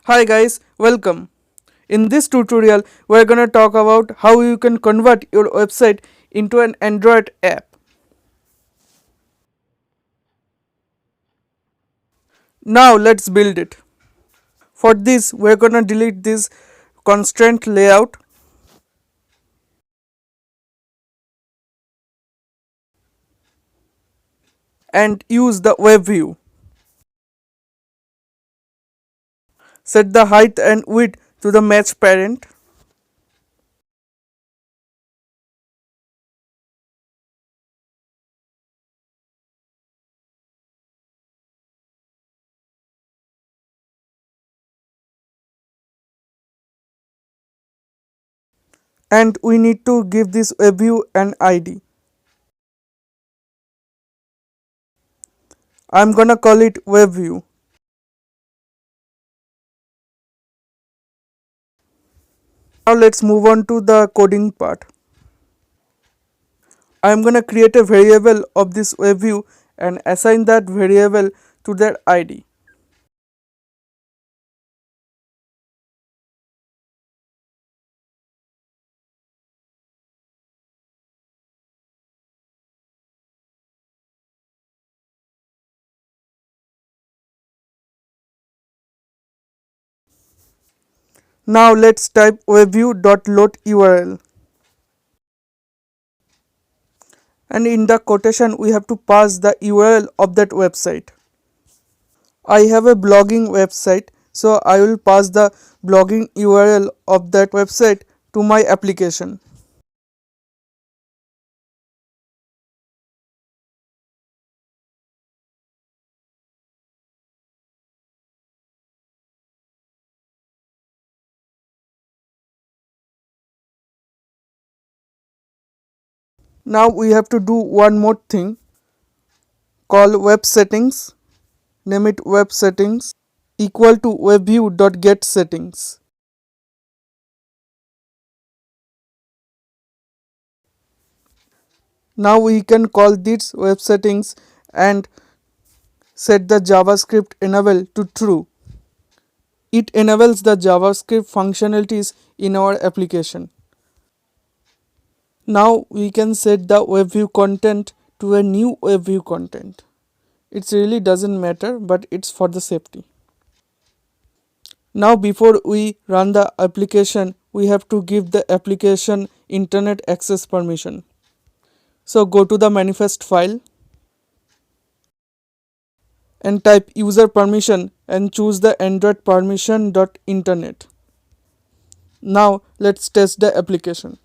Hi guys, welcome. In this tutorial, we're gonna talk about how you can convert your website into an Android app. Now let's build it. For this, we're gonna delete this constraint layout and use the web view. Set the height and width to the match parent. And we need to give this web view an ID. I'm gonna call it web view. Now let's move on to the coding part. I'm gonna create a variable of this web view and assign that variable to their ID. Now let's type webview.load URL, and in the quotation we have to pass the URL of that website. I have a blogging website, so I will pass the blogging URL of that website to my application. Now we have to do one more thing, call web settings, name it web settings equal to webview.getSettings. Now we can call these web settings and set the JavaScript enable to true. It enables the JavaScript functionalities in our application. Now we can set the WebView content to a new WebView content. It really doesn't matter, but it's for the safety. Now before we run the application, we have to give the application internet access permission. So go to the manifest file and type user permission and choose the Android permission.internet. Now let's test the application.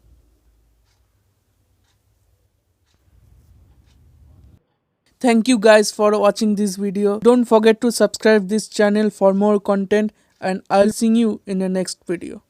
Thank you guys for watching this video. Don't forget to subscribe this channel for more content, and I'll see you in the next video.